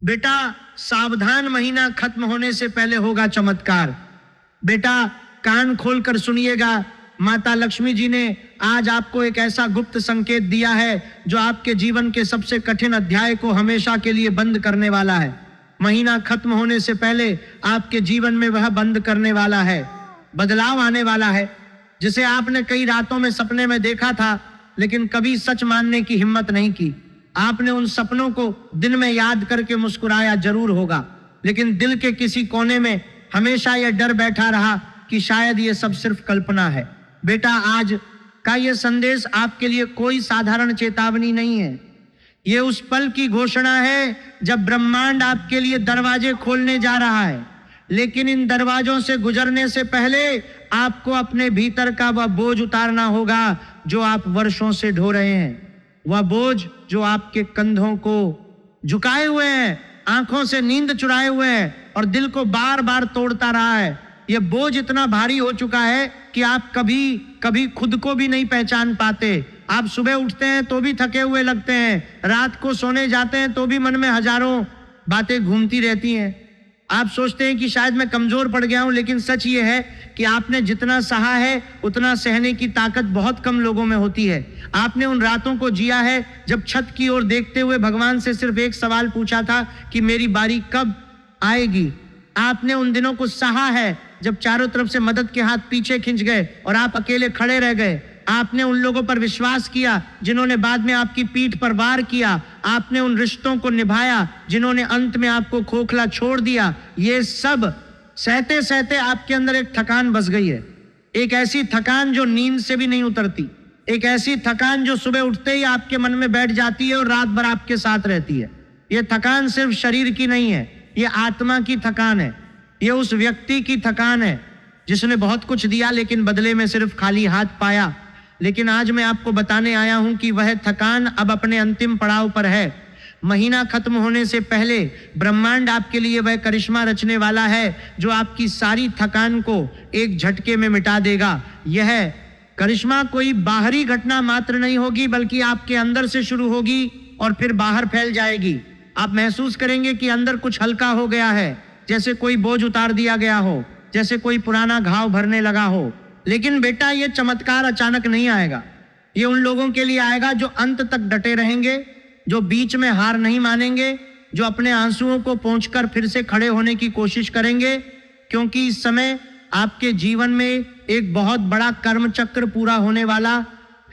बेटा सावधान, महीना खत्म होने से पहले होगा चमत्कार। बेटा कान खोलकर सुनिएगा, माता लक्ष्मी जी ने आज आपको एक ऐसा गुप्त संकेत दिया है जो आपके जीवन के सबसे कठिन अध्याय को हमेशा के लिए बंद करने वाला है। महीना खत्म होने से पहले आपके जीवन में वह बंद करने वाला है। बदलाव आने वाला है, जिसे आपने कई रातों में सपने में देखा था लेकिन कभी सच मानने की हिम्मत नहीं की। आपने उन सपनों को दिन में याद करके मुस्कुराया जरूर होगा, लेकिन दिल के किसी कोने में हमेशा यह डर बैठा रहा कि शायद ये सब सिर्फ कल्पना है। बेटा आज का यह संदेश आपके लिए कोई साधारण चेतावनी नहीं है। ये उस पल की घोषणा है जब ब्रह्मांड आपके लिए दरवाजे खोलने जा रहा है। लेकिन इन दरवाजों से गुजरने से पहले आपको अपने भीतर का वह बोझ उतारना होगा जो आप वर्षों से ढो रहे हैं। वह बोझ जो आपके कंधों को झुकाए हुए है, आंखों से नींद चुराए हुए है और दिल को बार बार तोड़ता रहा है। यह बोझ इतना भारी हो चुका है कि आप कभी कभी खुद को भी नहीं पहचान पाते। आप सुबह उठते हैं तो भी थके हुए लगते हैं, रात को सोने जाते हैं तो भी मन में हजारों बातें घूमती रहती हैं। आप सोचते हैं कि शायद मैं कमजोर पड़ गया हूं, लेकिन सच ये है कि आपने जितना सहा है उतना सहने की ताकत बहुत कम लोगों में होती है। आपने उन रातों को जिया है जब छत की ओर देखते हुए भगवान से सिर्फ एक सवाल पूछा था कि मेरी बारी कब आएगी। आपने उन दिनों को सहा है जब चारों तरफ से मदद के हाथ पीछे खिंच गए और आप अकेले खड़े रह गए। आपने उन लोगों पर विश्वास किया जिन्होंने बाद में आपकी पीठ पर वार किया। आपने उन रिश्तों को निभाया जिन्होंने अंत में आपको खोखला छोड़ दिया। ये सब सहते सहते आपके अंदर एक थकान बस गई है, एक ऐसी थकान जो नींद से भी नहीं उतरती, एक ऐसी थकान जो सुबह उठते ही आपके मन में बैठ जाती है और रात भर आपके साथ रहती है। ये थकान सिर्फ शरीर की नहीं है, ये आत्मा की थकान है। ये उस व्यक्ति की थकान है जिसने बहुत कुछ दिया लेकिन बदले में सिर्फ खाली हाथ पाया। लेकिन आज मैं आपको बताने आया हूं कि वह थकान अब अपने अंतिम पड़ाव पर है। महीना खत्म होने से पहले ब्रह्मांड आपके लिए वह करिश्मा रचने वाला है जो आपकी सारी थकान को एक झटके में मिटा देगा। यह करिश्मा कोई बाहरी घटना मात्र नहीं होगी, बल्कि आपके अंदर से शुरू होगी और फिर बाहर फैल जाएगी। आप महसूस करेंगे कि अंदर कुछ हल्का हो गया है, जैसे कोई बोझ उतार दिया गया हो, जैसे कोई पुराना घाव भरने लगा हो। लेकिन बेटा ये चमत्कार अचानक नहीं आएगा। ये उन लोगों के लिए आएगा जो अंत तक डटे रहेंगे, जो बीच में हार नहीं मानेंगे, जो अपने आंसुओं को पोंछकर फिर से खड़े होने की कोशिश करेंगे। क्योंकि इस समय आपके जीवन में एक बहुत बड़ा कर्म चक्र पूरा होने वाला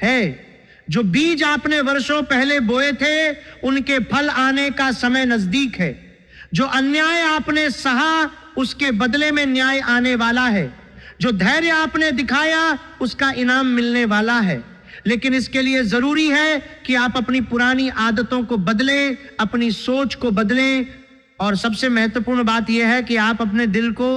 है। जो बीज आपने वर्षों पहले बोए थे उनके फल आने का समय नजदीक है। जो अन्याय आपने सहा उसके बदले में न्याय आने वाला है। जो धैर्य आपने दिखाया उसका इनाम मिलने वाला है। लेकिन इसके लिए जरूरी है कि आप अपनी पुरानी आदतों को बदलें, अपनी सोच को बदलें, और सबसे महत्वपूर्ण बात यह है कि आप अपने दिल को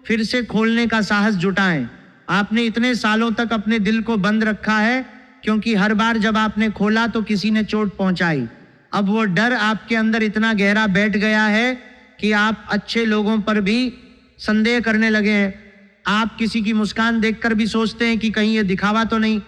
फिर से खोलने का साहस जुटाएं। आपने इतने सालों तक अपने दिल को बंद रखा है क्योंकि हर बार जब आपने खोला तो किसी ने चोट पहुंचाई। अब वो डर आपके अंदर इतना गहरा बैठ गया है कि आप अच्छे लोगों पर भी संदेह करने लगे हैं। आप किसी की मुस्कान देखकर भी सोचते हैं कि कहीं ये दिखावा तो नहीं।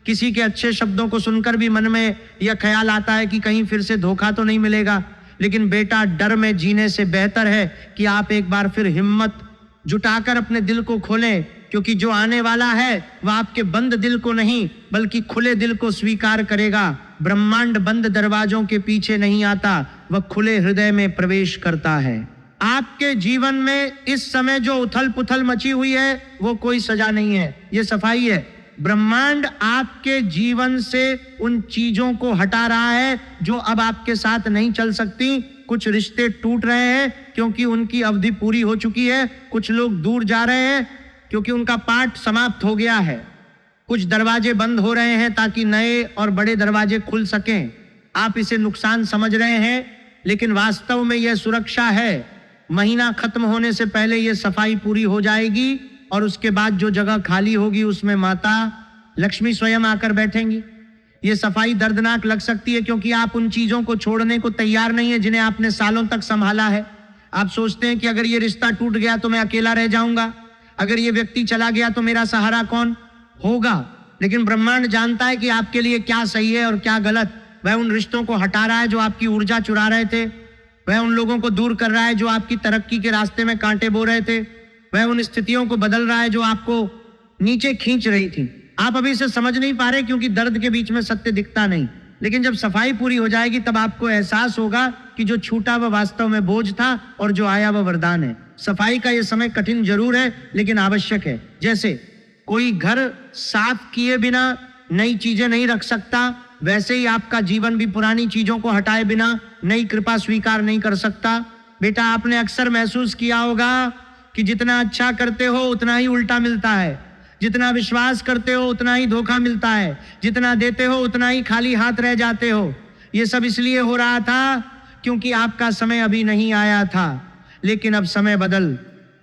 किसी के अच्छे शब्दों को सुनकर भी मन में यह ख्याल आता है कि कहीं फिर से धोखा तो नहीं मिलेगा। लेकिन बेटा डर में जीने से बेहतर है कि आप एक बार फिर हिम्मत जुटाकर अपने दिल को खोलें, क्योंकि जो आने वाला है वह आपके बंद दिल को नहीं बल्कि खुले दिल को स्वीकार करेगा। ब्रह्मांड बंद दरवाजों के पीछे नहीं आता, वह खुले हृदय में प्रवेश करता है। आपके जीवन में इस समय जो उथल पुथल मची हुई है वो कोई सजा नहीं है, ये सफाई है। ब्रह्मांड आपके जीवन से उन चीजों को हटा रहा है जो अब आपके साथ नहीं चल सकती। कुछ रिश्ते टूट रहे हैं क्योंकि उनकी अवधि पूरी हो चुकी है। कुछ लोग दूर जा रहे हैं क्योंकि उनका पाठ समाप्त हो गया है। कुछ दरवाजे बंद हो रहे हैं ताकि नए और बड़े दरवाजे खुल सकें। आप इसे नुकसान समझ रहे हैं, लेकिन वास्तव में यह सुरक्षा है। महीना खत्म होने से पहले यह सफाई पूरी हो जाएगी और उसके बाद जो जगह खाली होगी उसमें माता लक्ष्मी स्वयं आकर बैठेंगी। ये सफाई दर्दनाक लग सकती है क्योंकि आप उन चीजों को छोड़ने को तैयार नहीं है जिन्हें आपने सालों तक संभाला है। आप सोचते हैं कि अगर ये रिश्ता टूट गया तो मैं अकेला रह जाऊंगा, अगर ये व्यक्ति चला गया तो मेरा सहारा कौन होगा। लेकिन ब्रह्मांड जानता है कि आपके लिए क्या सही है और क्या गलत। वह उन रिश्तों को हटा रहा है जो आपकी ऊर्जा चुरा रहे थे। वह उन लोगों को दूर कर रहा है जो आपकी तरक्की के रास्ते में कांटे बो रहे थे। वह उन स्थितियों को बदल रहा है जो आपको नीचे खींच रही थी। आप अभी इसे समझ नहीं पा रहे क्योंकि दर्द के बीच में सत्य दिखता नहीं, लेकिन जब सफाई पूरी हो जाएगी तब आपको एहसास होगा कि जो छूटा वह वास्तव में बोझ था और जो आया वह वरदान है। सफाई का यह समय कठिन जरूर है लेकिन आवश्यक है। जैसे कोई घर साफ किए बिना नई चीजें नहीं रख सकता, वैसे ही आपका जीवन भी पुरानी चीजों को हटाए बिना नई कृपा स्वीकार नहीं कर सकता। बेटा, आपने अक्सर महसूस किया होगा कि जितना अच्छा करते हो उतना ही उल्टा मिलता है, जितना विश्वास करते हो उतना ही धोखा मिलता है, जितना देते हो उतना ही खाली हाथ रह जाते हो। ये सब इसलिए हो रहा था क्योंकि आपका समय अभी नहीं आया था, लेकिन अब समय बदल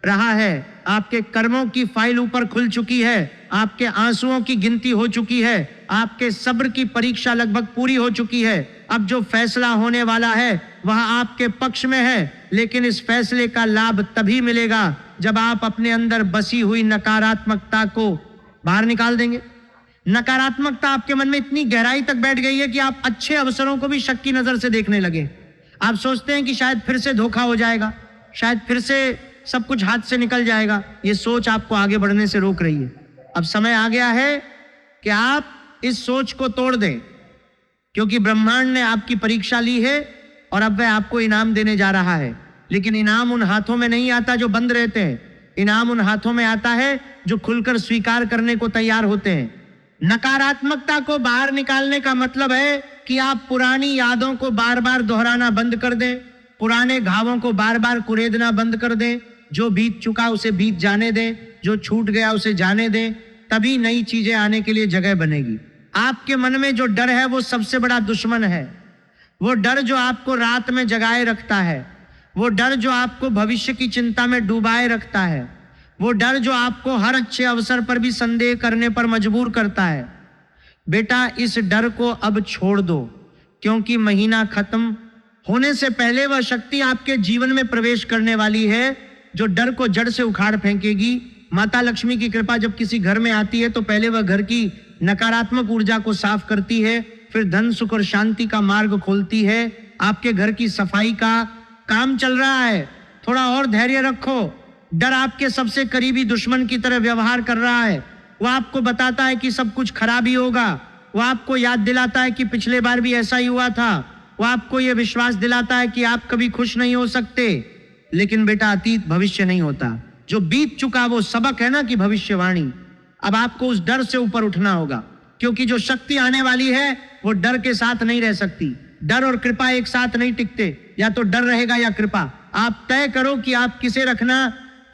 रहा है। आपके कर्मों की फाइल ऊपर खुल चुकी है, आपके आंसुओं की गिनती हो चुकी है, आपके सब्र की परीक्षा लगभग पूरी हो चुकी है। अब जो फैसला होने वाला है वह आपके पक्ष में है, लेकिन इस फैसले का लाभ तभी मिलेगा जब आप अपने अंदर बसी हुई नकारात्मकता को बाहर निकाल देंगे। नकारात्मकता आपके मन में इतनी गहराई तक बैठ गई है कि आप अच्छे अवसरों को भी शक की नजर से देखने लगे। आप सोचते हैं कि शायद फिर से धोखा हो जाएगा, शायद फिर से सब कुछ हाथ से निकल जाएगा। ये सोच आपको आगे बढ़ने से रोक रही है। अब समय आ गया है कि आप इस सोच को तोड़ दें, क्योंकि ब्रह्मांड ने आपकी परीक्षा ली है और अब वह आपको इनाम देने जा रहा है। लेकिन इनाम उन हाथों में नहीं आता जो बंद रहते हैं, इनाम उन हाथों में आता है जो खुलकर स्वीकार करने को तैयार होते हैं। नकारात्मकता को बाहर निकालने का मतलब है कि आप पुरानी यादों को बार बार दोहराना बंद कर दें, पुराने घावों को बार बार कुरेदना बंद कर दें। जो बीत चुका उसे बीत जाने दें, जो छूट गया उसे जाने दें, तभी नई चीजें आने के लिए जगह बनेगी। आपके मन में जो डर है वो सबसे बड़ा दुश्मन है। वो डर जो आपको रात में जगाए रखता है, वो डर जो आपको भविष्य की चिंता में डुबाए रखता है, वो डर जो आपको हर अच्छे अवसर पर भी संदेह करने पर मजबूर करता है। बेटा, इस डर को अब छोड़ दो, क्योंकि महीना खत्म होने से पहले वह शक्ति आपके जीवन में प्रवेश करने वाली है जो डर को जड़ से उखाड़ फेंकेगी। माता लक्ष्मी की कृपा जब किसी घर में आती है तो पहले वह घर की नकारात्मक ऊर्जा को साफ करती है, फिर धन सुख और शांति का मार्ग खोलती है। आपके घर की सफाई का काम चल रहा है, थोड़ा और धैर्य रखो। डर आपके सबसे करीबी दुश्मन की तरह व्यवहार कर रहा है। वो आपको बताता है कि सब कुछ खराब ही होगा, वो आपको याद दिलाता है कि पिछले बार भी ऐसा ही हुआ था, वो आपको यह विश्वास दिलाता है कि आप कभी खुश नहीं हो सकते। लेकिन बेटा, अतीत भविष्य नहीं होता, जो बीत चुका वो सबक है ना कि भविष्यवाणी। अब आपको उस डर से ऊपर उठना होगा, क्योंकि जो शक्ति आने वाली है वो डर के साथ नहीं रह सकती। डर और कृपा एक साथ नहीं टिकते, या तो डर रहेगा या कृपा। आप तय करो कि आप किसे रखना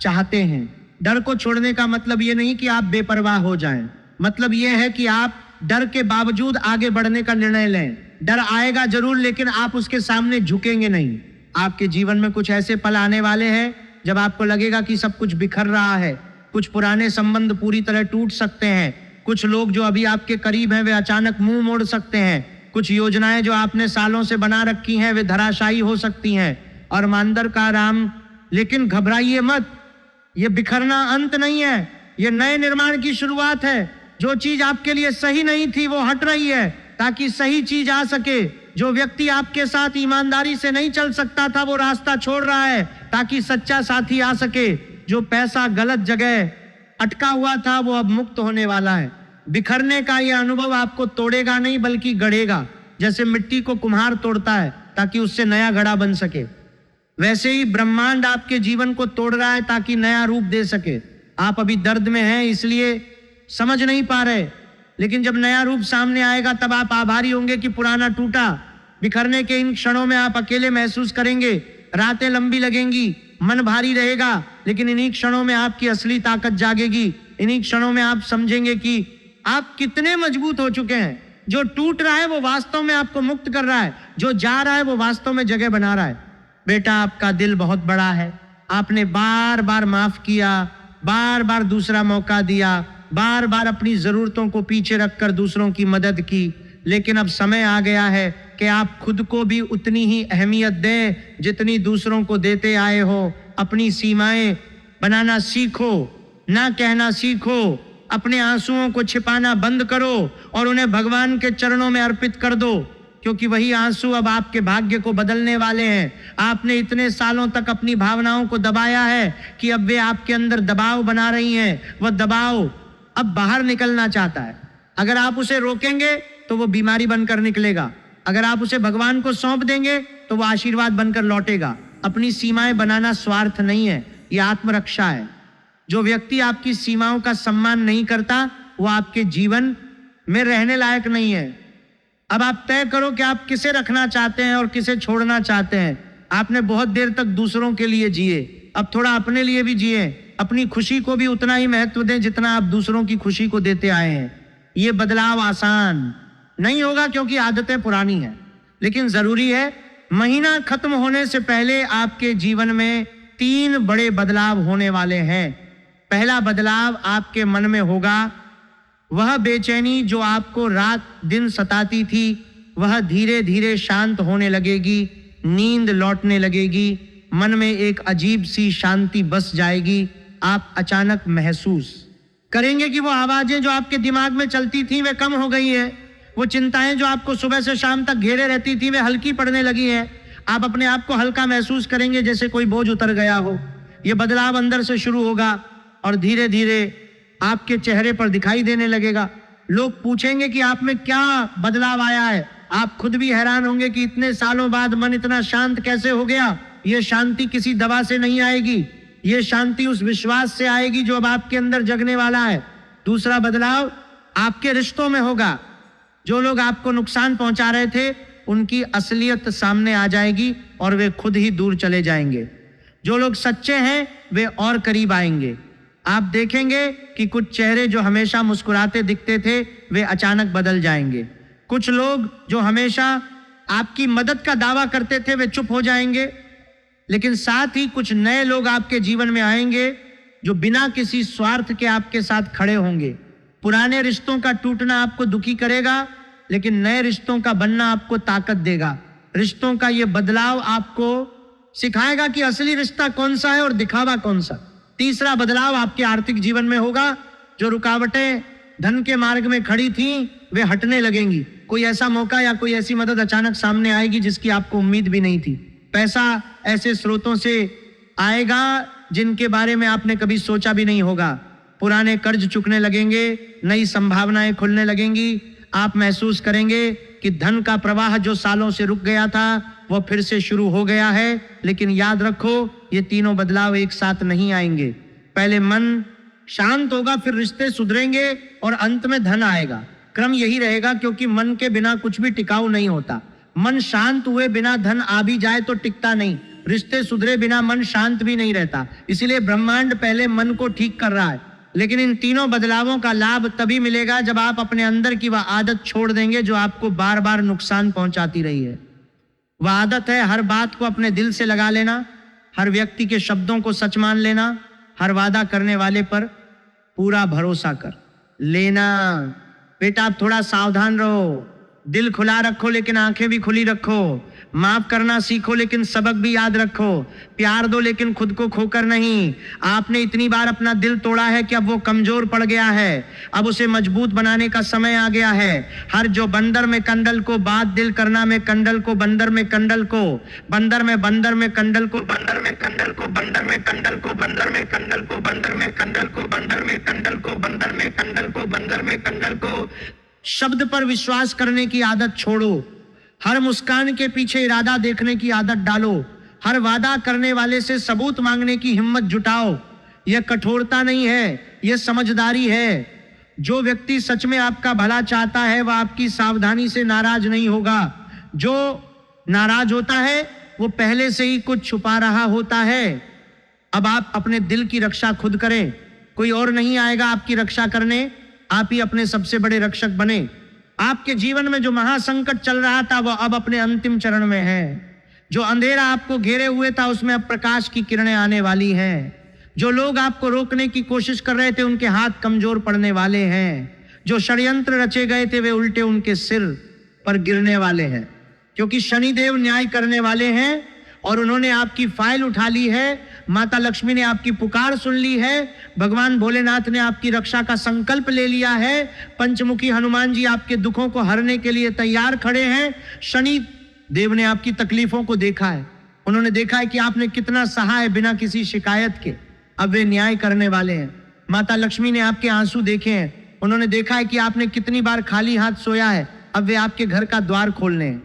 चाहते हैं। डर को छोड़ने का मतलब ये नहीं कि आप बेपरवाह हो जाएं, मतलब ये है कि आप डर के बावजूद आगे बढ़ने का निर्णय लें। डर आएगा जरूर, लेकिन आप उसके सामने झुकेंगे नहीं। आपके जीवन में कुछ ऐसे पल आने वाले हैं जब आपको लगेगा कि सब कुछ बिखर रहा है, कुछ पुराने संबंध पूरी तरह टूट सकते हैं, कुछ लोग जो अभी आपके करीब हैं वे अचानक मुंह मोड़ सकते हैं, कुछ योजनाएं जो आपने सालों से बना रखी हैं वे धराशायी हो सकती हैं। और मांदर का राम, लेकिन घबराइए मत, ये बिखरना अंत नहीं है, ये नए निर्माण की शुरुआत है। जो चीज आपके लिए सही नहीं थी वो हट रही है ताकि सही चीज आ सके। जो व्यक्ति आपके साथ ईमानदारी से नहीं चल सकता था वो रास्ता छोड़ रहा है ताकि सच्चा साथी आ सके। जो पैसा गलत जगह अटका हुआ था वो अब मुक्त होने वाला है। बिखरने का यह अनुभव आपको तोड़ेगा नहीं बल्कि गढ़ेगा। जैसे मिट्टी को कुम्हार तोड़ता है ताकि उससे नया घड़ा बन सके, वैसे ही ब्रह्मांड आपके जीवन को तोड़ रहा है ताकि नया रूप दे सके। आप अभी दर्द में हैं इसलिए समझ नहीं पा रहे, लेकिन जब नया रूप सामने आएगा तब आप आभारी होंगे कि पुराना टूटा। बिखरने के इन क्षणों में आप अकेले महसूस करेंगे, रातें लंबी लगेंगी, मन भारी रहेगा, लेकिन इन्हीं क्षणों में आपकी असली ताकत जागेगी। इन्हीं क्षणों में आप समझेंगे कि आप कितने मजबूत हो चुके हैं। जो टूट रहा है वो वास्तव में आपको मुक्त कर रहा है, जो जा रहा है वो वास्तव में जगह बना रहा है। बेटा, आपका दिल बहुत बड़ा है। आपने बार बार माफ किया, बार बार दूसरा मौका दिया, बार बार अपनी जरूरतों को पीछे रखकर दूसरों की मदद की। लेकिन अब समय आ गया है कि आप खुद को भी उतनी ही अहमियत दें जितनी दूसरों को देते आए हो। अपनी सीमाएं बनाना सीखो, ना कहना सीखो, अपने आंसुओं को छिपाना बंद करो और उन्हें भगवान के चरणों में अर्पित कर दो। क्योंकि वही आंसू अब आपके भाग्य को बदलने वाले हैं। आपने इतने सालों तक अपनी भावनाओं को दबाया है कि अब वे आपके अंदर दबाव बना रही हैं। वह दबाव अब बाहर निकलना चाहता है। अगर आप उसे रोकेंगे तो वो बीमारी बनकर निकलेगा। अगर आप उसे भगवान को सौंप देंगे तो वो आशीर्वाद बनकर लौटेगा। अपनी सीमाएं बनाना स्वार्थ नहीं है, यह आत्मरक्षा है। जो व्यक्ति आपकी सीमाओं का सम्मान नहीं करता वो आपके जीवन में रहने लायक नहीं है। अब आप तय करो कि आप किसे रखना चाहते हैं और किसे छोड़ना चाहते हैं। आपने बहुत देर तक दूसरों के लिए जिए, अब थोड़ा अपने लिए भी जिए। अपनी खुशी को भी उतना ही महत्व दें जितना आप दूसरों की खुशी को देते आए हैं। ये बदलाव आसान नहीं होगा क्योंकि आदतें पुरानी हैं, लेकिन जरूरी है। महीना खत्म होने से पहले आपके जीवन में 3 बड़े बदलाव होने वाले हैं। पहला बदलाव आपके मन में होगा। वह बेचैनी जो आपको रात दिन सताती थी वह धीरे धीरे शांत होने लगेगी। नींद लौटने लगेगी। मन में एक अजीब सी शांति बस जाएगी। आप अचानक महसूस करेंगे कि वो आवाजें जो आपके दिमाग में चलती थी वे कम हो गई है। वो चिंताएं जो आपको सुबह से शाम तक घेरे रहती थी वे हल्की पड़ने लगी हैं। आप अपने आप को हल्का महसूस करेंगे, जैसे कोई बोझ उतर गया हो। ये बदलाव अंदर से शुरू होगा और धीरे धीरे आपके चेहरे पर दिखाई देने लगेगा। लोग पूछेंगे कि आप में क्या बदलाव आया है। आप खुद भी हैरान होंगे कि इतने सालों बाद मन इतना शांत कैसे हो गया। ये शांति किसी दवा से नहीं आएगी, ये शांति उस विश्वास से आएगी जो अब आपके अंदर जगने वाला है। दूसरा बदलाव आपके रिश्तों में होगा। जो लोग आपको नुकसान पहुंचा रहे थे उनकी असलियत सामने आ जाएगी और वे खुद ही दूर चले जाएंगे। जो लोग सच्चे हैं वे और करीब आएंगे। आप देखेंगे कि कुछ चेहरे जो हमेशा मुस्कुराते दिखते थे वे अचानक बदल जाएंगे। कुछ लोग जो हमेशा आपकी मदद का दावा करते थे वे चुप हो जाएंगे। लेकिन साथ ही कुछ नए लोग आपके जीवन में आएंगे जो बिना किसी स्वार्थ के आपके साथ खड़े होंगे। पुराने रिश्तों का टूटना आपको दुखी करेगा, लेकिन नए रिश्तों का बनना आपको ताकत देगा। रिश्तों का यह बदलाव आपको सिखाएगा कि असली रिश्ता कौन सा है और दिखावा कौन सा। तीसरा बदलाव आपके आर्थिक जीवन में होगा। जो रुकावटें धन के मार्ग में खड़ी थीं वे हटने लगेंगी। कोई ऐसा मौका या कोई ऐसी मदद अचानक सामने आएगी जिसकी आपको उम्मीद भी नहीं थी। पैसा ऐसे स्रोतों से आएगा जिनके बारे में आपने कभी सोचा भी नहीं होगा। पुराने कर्ज चुकने लगेंगे, नई संभावनाएं खुलने लगेंगी। आप महसूस करेंगे कि धन का प्रवाह जो सालों से रुक गया था वह फिर से शुरू हो गया है। लेकिन याद रखो, ये तीनों बदलाव एक साथ नहीं आएंगे। पहले मन शांत होगा, फिर रिश्ते सुधरेंगे और अंत में धन आएगा। क्रम यही रहेगा, क्योंकि मन के बिना कुछ भी टिकाऊ नहीं होता। मन शांत हुए बिना धन आ भी जाए तो टिकता नहीं। रिश्ते सुधरे बिना मन शांत भी नहीं रहता। इसीलिए ब्रह्मांड पहले मन को ठीक कर रहा है। लेकिन इन तीनों बदलावों का लाभ तभी मिलेगा जब आप अपने अंदर की वह आदत छोड़ देंगे जो आपको बार बार नुकसान पहुंचाती रही है। वह आदत है हर बात को अपने दिल से लगा लेना, हर व्यक्ति के शब्दों को सच मान लेना, हर वादा करने वाले पर पूरा भरोसा कर लेना। बेटा आप थोड़ा सावधान रहो, दिल खुला रखो लेकिन आंखें भी खुली रखो। माफ करना सीखो लेकिन सबक भी याद रखो। प्यार दो लेकिन खुद को खोकर नहीं। आपने इतनी बार अपना दिल तोड़ा है कि अब वो कमजोर पड़ गया है। अब उसे मजबूत बनाने का समय आ गया है। हर जो बंदर में कंडल को, बात दिल करना में कंडल को, बंदर में कंडल को, बंदर में कंडल को, बंदर में कंडल को, बंदर में कंडल को, बंदर में कंडल को, बंदर में कंडल को, बंदर में कंडल को, बंदर में कंडल को, बंदर में कंडल को। शब्द पर विश्वास करने की आदत छोड़ो। हर मुस्कान के पीछे इरादा देखने की आदत डालो। हर वादा करने वाले से सबूत मांगने की हिम्मत जुटाओ। यह कठोरता नहीं है, यह समझदारी है। जो व्यक्ति सच में आपका भला चाहता है वह आपकी सावधानी से नाराज नहीं होगा। जो नाराज होता है वो पहले से ही कुछ छुपा रहा होता है। अब आप अपने दिल की रक्षा खुद करें, कोई और नहीं आएगा आपकी रक्षा करने। आप ही अपने सबसे बड़े रक्षक बने। आपके जीवन में जो महासंकट चल रहा था वह अब अपने अंतिम चरण में है। जो अंधेरा आपको घेरे हुए था उसमें अब प्रकाश की किरणें आने वाली हैं। जो लोग आपको रोकने की कोशिश कर रहे थे उनके हाथ कमजोर पड़ने वाले हैं। जो षड्यंत्र रचे गए थे वे उल्टे उनके सिर पर गिरने वाले हैं, क्योंकि शनिदेव न्याय करने वाले हैं और उन्होंने आपकी फाइल उठा ली है। माता लक्ष्मी ने आपकी पुकार सुन ली है, भगवान भोलेनाथ ने आपकी रक्षा का संकल्प ले लिया है, पंचमुखी हनुमान जी आपके दुखों को हरने के लिए तैयार खड़े हैं। शनि देव ने आपकी तकलीफों को देखा है, उन्होंने देखा है कि आपने कितना सहा है बिना किसी शिकायत के, अब वे न्याय करने वाले हैं। माता लक्ष्मी ने आपके आंसू देखे हैं, उन्होंने देखा है कि आपने कितनी बार खाली हाथ सोया है, अब वे आपके घर का द्वार खोलने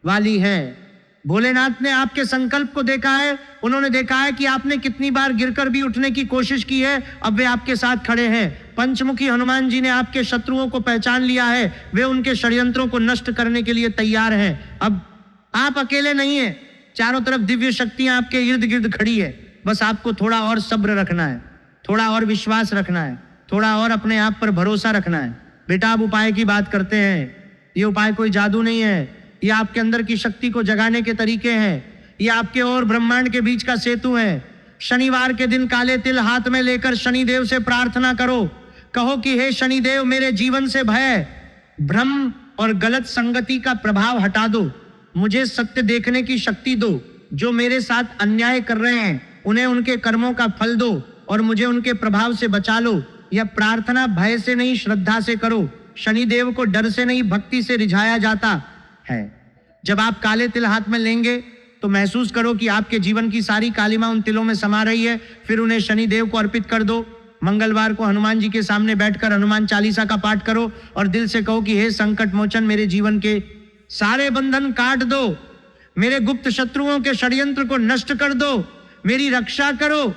वाली है। भोलेनाथ ने आपके संकल्प को देखा है, उन्होंने देखा है कि आपने कितनी बार गिरकर भी उठने की कोशिश की है, अब वे आपके साथ खड़े हैं। पंचमुखी हनुमान जी ने आपके शत्रुओं को पहचान लिया है, वे उनके षड्यंत्रों को नष्ट करने के लिए तैयार हैं। अब आप अकेले नहीं हैं, चारों तरफ दिव्य शक्तियां आपके इर्द गिर्द खड़ी है, बस आपको थोड़ा और सब्र रखना है, थोड़ा और विश्वास रखना है, थोड़ा और अपने आप पर भरोसा रखना है। बेटा, आप उपाय की बात करते हैं, ये उपाय कोई जादू नहीं है, ये आपके अंदर की शक्ति को जगाने के तरीके हैं, ये आपके और ब्रह्मांड के बीच का सेतु है। शनिवार के दिन काले तिल हाथ में लेकर शनिदेव से प्रार्थना करो, कहो कि हे शनिदेव, मेरे जीवन से भय, भ्रम और गलत संगति का प्रभाव हटा दो, मुझे सत्य देखने की शक्ति दो, जो मेरे साथ अन्याय कर रहे हैं उन्हें उनके कर्मों का फल दो और मुझे उनके प्रभाव से बचा लो। यह प्रार्थना भय से नहीं, श्रद्धा से करो। शनिदेव को डर से नहीं, भक्ति से रिझाया जाता है। जब आप काले तिल हाथ में लेंगे तो महसूस करो कि आपके जीवन की सारी कालिमा उन तिलों में समा रही है, फिर उन्हें शनिदेव को अर्पित कर दो। मंगलवार को हनुमान जी के सामने बैठकर हनुमान चालीसा का पाठ करो और दिल से कहो कि हे संकट मोचन, मेरे जीवन के सारे बंधन काट दो, मेरे गुप्त शत्रुओं के षड्यंत्र को नष्ट कर दो, मेरी रक्षा करो।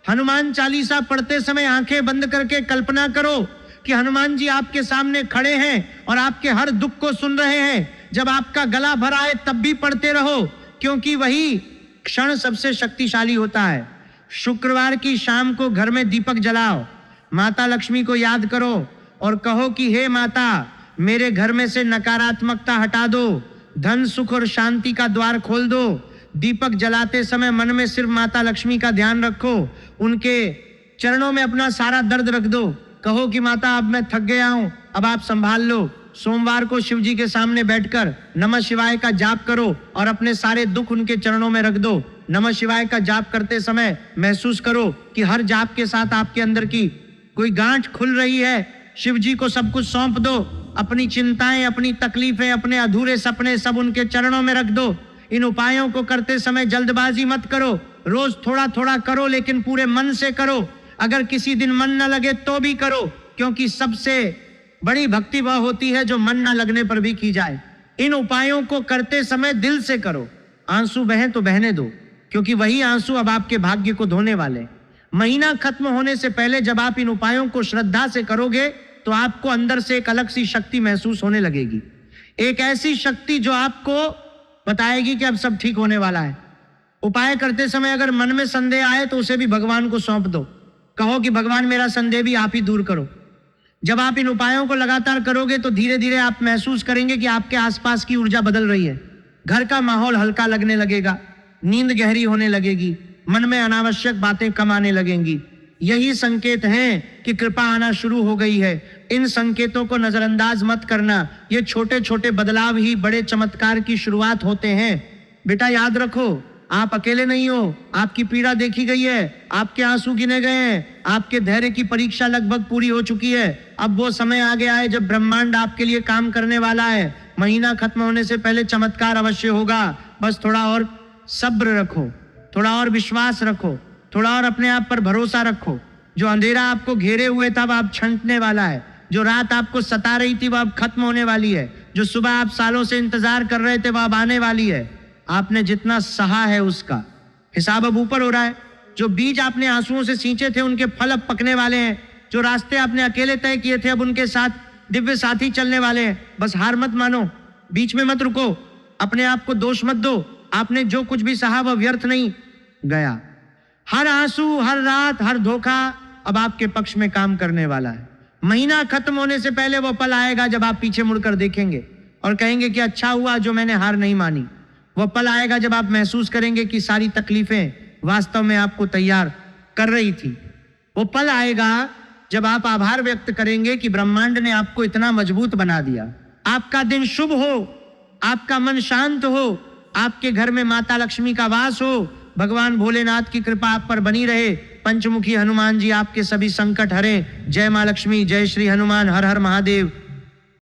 हनुमान चालीसा पढ़ते समय आंखें बंद करके कल्पना करो कि हनुमान जी आपके सामने खड़े हैं और आपके हर दुख को सुन रहे हैं। जब आपका गला भर आए तब भी पढ़ते रहो, क्योंकि वही क्षण सबसे शक्तिशाली होता है। शुक्रवार की शाम को घर में दीपक जलाओ, माता लक्ष्मी को याद करो और कहो कि हे माता, मेरे घर में से नकारात्मकता हटा दो, धन सुख और शांति का द्वार खोल दो। दीपक जलाते समय मन में सिर्फ माता लक्ष्मी का ध्यान रखो, उनके चरणों में अपना सारा दर्द रख दो, कहो कि माता, अब मैं थक गया हूं, अब आप संभाल लो। सोमवार को शिव जी के सामने बैठकर नमः शिवाय का जाप करो और अपने सारे दुख उनके चरणों में रख दो। नमः शिवाय का जाप करते समय महसूस करो कि हर जाप के साथ आपके अंदर की कोई गांठ खुल रही है। शिव जी को सब कुछ सौंप दो, अपनी चिंताएं, अपनी तकलीफें, अपने अधूरे सपने सब उनके चरणों में रख दो। इन उपायों को करते समय जल्दबाजी मत करो, रोज थोड़ा थोड़ा करो, लेकिन पूरे मन से करो। अगर किसी दिन मन न लगे तो भी करो, क्योंकि सबसे बड़ी भक्ति वह होती है जो मन न लगने पर भी की जाए। इन उपायों को करते समय दिल से करो, आंसू बहे तो बहने दो, क्योंकि वही आंसू अब आपके भाग्य को धोने वाले। महीना खत्म होने से पहले जब आप इन उपायों को श्रद्धा से करोगे तो आपको अंदर से एक अलग सी शक्ति महसूस होने लगेगी, एक ऐसी शक्ति जो आपको बताएगी कि अब सब ठीक होने वाला है। उपाय करते समय अगर मन में संदेह आए तो उसे भी भगवान को सौंप दो, कहो कि भगवान, मेरा संदेह भी आप ही दूर करो। जब आप इन उपायों को लगातार करोगे तो धीरे धीरे आप महसूस करेंगे कि आपके आसपास की ऊर्जा बदल रही है, घर का माहौल हल्का लगने लगेगा, नींद गहरी होने लगेगी, मन में अनावश्यक बातें कम आने लगेंगी। यही संकेत हैं कि कृपा आना शुरू हो गई है। इन संकेतों को नजरअंदाज मत करना, ये छोटे छोटे बदलाव ही बड़े चमत्कार की शुरुआत होते हैं। बेटा, याद रखो, आप अकेले नहीं हो, आपकी पीड़ा देखी गई है, आपके आंसू गिने गए हैं, आपके धैर्य की परीक्षा लगभग पूरी हो चुकी है। अब वो समय आ गया है जब ब्रह्मांड आपके लिए काम करने वाला है। महीना खत्म होने से पहले चमत्कार अवश्य होगा, बस थोड़ा और सब्र रखो, थोड़ा और विश्वास रखो, थोड़ा और अपने आप पर भरोसा रखो। जो अंधेरा आपको घेरे हुए था वो अब छंटने वाला है, जो रात आपको सता रही थी वो अब खत्म होने वाली है, जो सुबह आप सालों से इंतजार कर रहे थे वो अब आने वाली है। आपने जितना सहा है उसका हिसाब अब ऊपर हो रहा है। जो बीज आपने आंसुओं से सींचे थे उनके फल अब पकने वाले हैं। जो रास्ते आपने अकेले तय किए थे अब उनके साथ दिव्य साथी चलने वाले हैं। बस हार मत मानो, बीच में मत रुको, अपने आप को दोष मत दो। आपने जो कुछ भी सहा वह व्यर्थ नहीं गया। हर आंसू, हर रात, हर धोखा अब आपके पक्ष में काम करने वाला है। महीना खत्म होने से पहले वो पल आएगा जब आप पीछे मुड़कर देखेंगे और कहेंगे कि अच्छा हुआ जो मैंने हार नहीं मानी। वो पल आएगा जब आप महसूस करेंगे कि सारी तकलीफें वास्तव में आपको तैयार कर रही थी। वो पल आएगा जब आप आभार व्यक्त करेंगे कि ब्रह्मांड ने आपको इतना मजबूत बना दिया। आपका दिन शुभ हो, आपका मन शांत हो, आपके घर में माता लक्ष्मी का वास हो, भगवान भोलेनाथ की कृपा आप पर बनी रहे। पंचमुखी हनुमान जी आपके सभी संकट हरें। जय मां लक्ष्मी, जय श्री हनुमान, हर हर महादेव।